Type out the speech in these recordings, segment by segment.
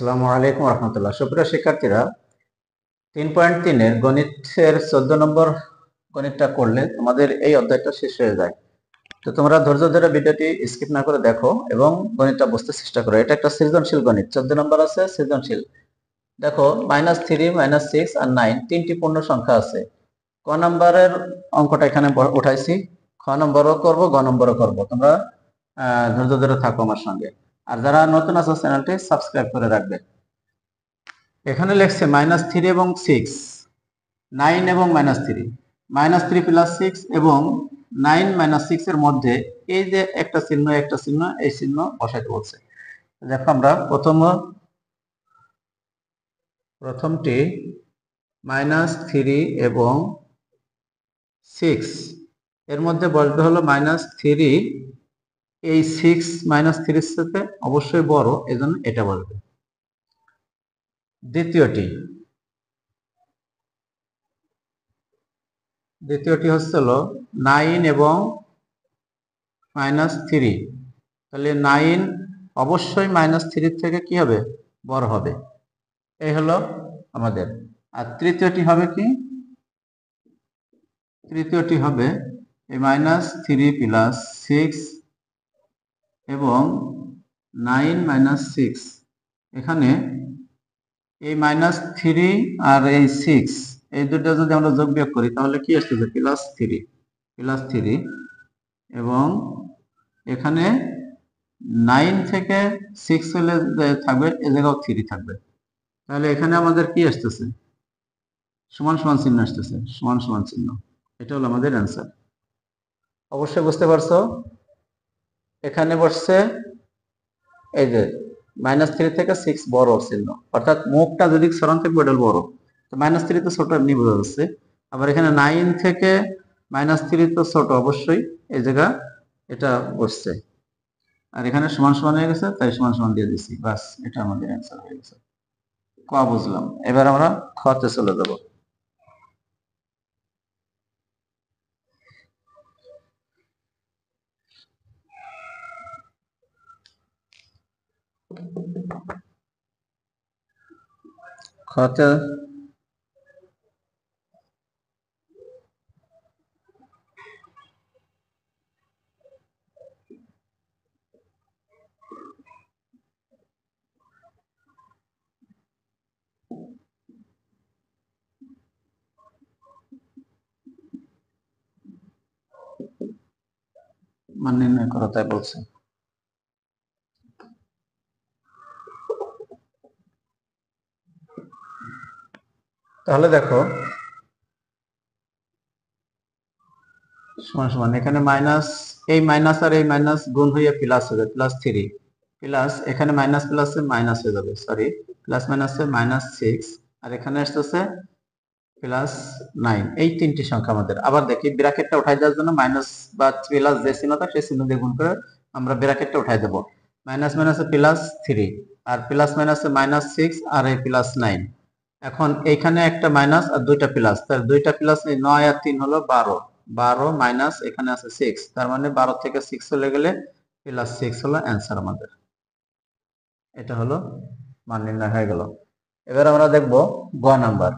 আসসালামু আলাইকুম রহমতুল্লাহ। সুপ্রিয় শিক্ষার্থীরা, 3.3-এর গণিতের 14 নম্বর গণিতটা করলে তোমাদের এই অধ্যায়টা শেষ হয়ে যায়। তো তোমরা ধৈর্য ধরে ভিডিওটি স্কিপ না করে দেখো এবং গণিতটা বুঝতে চেষ্টা করো। এটা একটা সৃজনশীল গণিত, 14 নম্বর আছে সৃজনশীল। দেখো, -3, -6 আর 9 তিনটি পূর্ণ সংখ্যা আছে। ক নম্বরের অঙ্কটা এখানে উঠাইছি, খ নম্বরও করবো, গ নম্বরও করবো। তোমরা ধৈর্য ধরে থাকো আমার সঙ্গে। আর যারা নতুন আছো চ্যানেলটি সাবস্ক্রাইব করে রাখবে। এখানে লিখছে -3 এবং 6, 9 এবং -3, -3 + 6 এবং 9 - 6 এর মধ্যে এই যে একটা চিহ্ন একটা চিহ্ন, এই চিহ্ন বসাইতে বলছে। দেখো, আমরা প্রথমটি -3 এবং 6 এর মধ্যে বসবে হলো -3। এই 6 -3 এর সাথে অবশ্যই বড়, এজন্য এটা বসবে। দ্বিতীয়টি হচ্ছিল 9 এবং -3। তাহলে 9 অবশ্যই -3 থেকে কি হবে? বড় হবে। এই হলো আমাদের। আর তৃতীয়টি হবে কি? তৃতীয়টি হবে এই -3 + 6 এবং 9 - 6। এখানে এই -3 আর এই 6, এই দুটো যদি আমরা যোগ বিয়োগ করি তাহলে কি আসতেছে? +3 এবং এখানে 9 থেকে 6 হলে থাকবে, এ জায়গাও 3 থাকবে। তাহলে এখানে আমাদের কি আসতেছে? সমান সমান চিহ্ন আসতেছে, সমান সমান চিহ্ন। এটা হলো আমাদের অ্যান্সার। অবশ্যই বুঝতে পারছো। এখানে বসছে এই যে -3 থেকে 6 বড় চিহ্ন, অর্থাৎ মুখটা যদি সরান থাকবে ওটা বড়। তো -3 তো ছোট, এমনি বোঝা যাচ্ছে। আবার এখানে 9 থেকে -3 তো ছোট, অবশ্যই এই জায়গা এটা বসছে। আর এখানে সমান সমান হয়ে গেছে, তাই সমান সমান দিয়ে দিচ্ছি, বাস। এটা আমাদের অ্যান্সার হয়ে গেছে। ক বুঝলাম। এবার আমরা খতে চলে যাব। খতে মান নির্ণয় করো, তাই বলছে। তাহলে দেখো, সমান সমান এখানে মাইনাস, এই মাইনাস আর এই মাইনাস গুণ হয়ে প্লাস হবে, +3 প্লাস এখানে মাইনাস প্লাসে মাইনাস হয়ে যাবে, সরি, প্লাস মাইনাসে -6 আর এখানে আসতেছে +9। এই তিনটি সংখ্যা আমাদের। আবার দেখি, ব্র্যাকেটটা উঠাই দেওয়ার জন্য মাইনাস বা প্লাস যে চিহ্নটা, সেই চিহ্ন দিয়ে গুণ করে আমরা ব্র্যাকেটটা উঠাই দেব। মাইনাস মাইনাসে +3 আর প্লাস মাইনাসে -6 আর এই +9। এখন এইখানে একটা মাইনাস আর দুইটা প্লাস, তার দুইটা প্লাস, 9 আর 3 হলো 12। 12 মাইনাস এখানে আছে 6, তার মানে 12 থেকে 6 চলে গেলে +6 হলো অ্যান্সার আমাদের। এটা হলো মান নির্ণয় হয়ে গেল। এবার আমরা দেখব গ নাম্বার।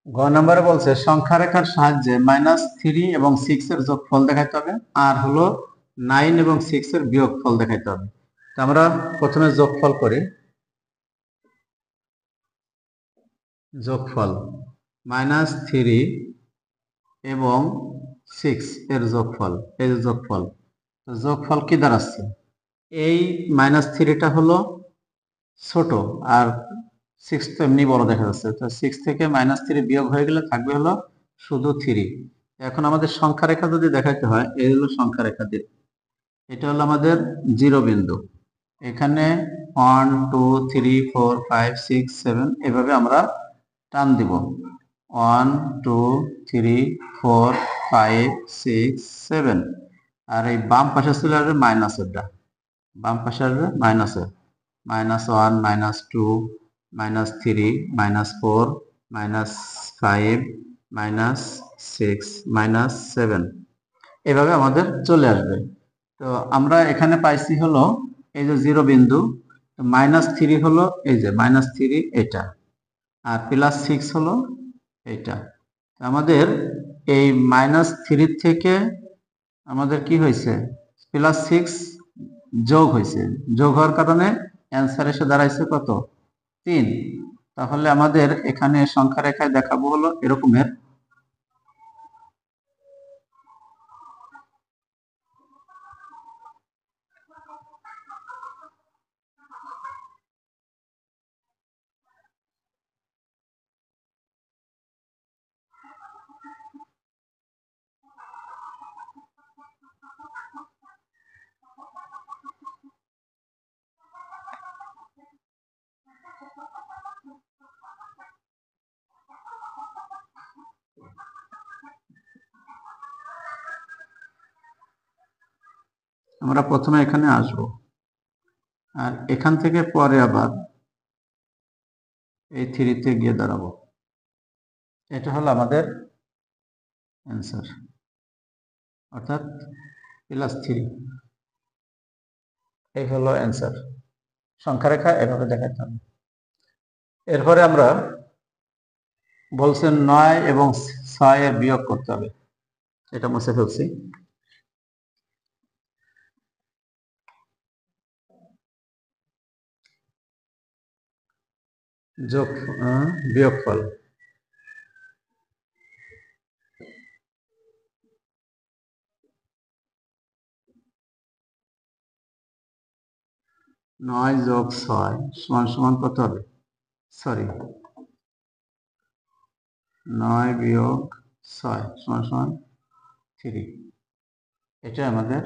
গ নম্বরে বলছে সংখ্যা রেখার সাহায্যে -3 এবং 6 এর যোগফল দেখাইতে হবে, আর হলো 9 এবং 6 এর বিয়োগফল দেখাইতে হবে। তো আমরা প্রথমে যোগফল করি। যোগফল -3 এবং 6 এর যোগফল, এই যে যোগফল, তো যোগফল কি দাঁড়াচ্ছে? এই -3টা হলো ছোট, আর 6 তো এমনি বড় দেখা যাচ্ছে। তো 6 থেকে -3 বিয়োগ হয়ে গেলে থাকবে হলো শুধু 3। এখন আমাদের সংখ্যা রেখা যদি দেখাইতে হয়, এই হলো সংখ্যা রেখা দিয়ে, এটা হলো আমাদের 0 বিন্দু। এখানে 1 2 3 4 5 6 7 এভাবে আমরা টান দিব। 1 2 3 4 5 6 7। আর এই বাম পাশে ছিল মাইনাসেরটা, বাম পাশে আসবে মাইনাসের, -1 -2 -3 -4 -5 -6 -7 এভাবে আমাদের চলে আসবে। তো আমরা এখানে পাইছি হলো এই যে 0 বিন্দু, -3 হলো এই যে -3 এটা, আর +6 হলো এটা। আমাদের এই -3 থেকে আমাদের কি হয়েছে, +6 যোগ হয়েছে, যোগ হওয়ার কারণে অ্যান্সার এসে দাঁড়াইছে কত? 3। তাহলে আমাদের এখানে সংখ্যা রেখায় দেখাবো হলো এরকমের। আমরা প্রথমে এখানে আসব, আর এখান থেকে পরে আবার এই 3-তে গিয়ে দাঁড়াবো। এটা হলো আমাদের অ্যান্সার, অর্থাৎ +3। এই হলো অ্যান্সার। সংখ্যা রেখা এভাবে দেখাতে হবে। এরপরে আমরা বলছেন 9 এবং 6 এর বিয়োগ করতে হবে, এটা মুছে ফেলছি। যোগ বিয়োগফল, নয় যোগ 6 সমান সমান কত হবে? সরি, 9 বিয়োগ 6 সমান সমান 3। এটা আমাদের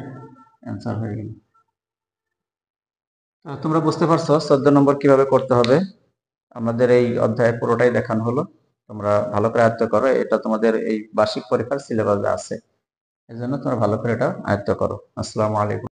অ্যান্সার হয়ে গেল। তো তোমরা বুঝতে পারছো 14 নম্বর কিভাবে করতে হবে। আমাদের এই অধ্যায় পুরোটাই দেখানো হলো, তোমরা ভালো করে আয়ত্ত করো। এটা তোমাদের এই বার্ষিক পরীক্ষার সিলেবাসে আছে, এজন্য তোমরা ভালো করে এটা আয়ত্ত করো। আসসালামু আলাইকুম।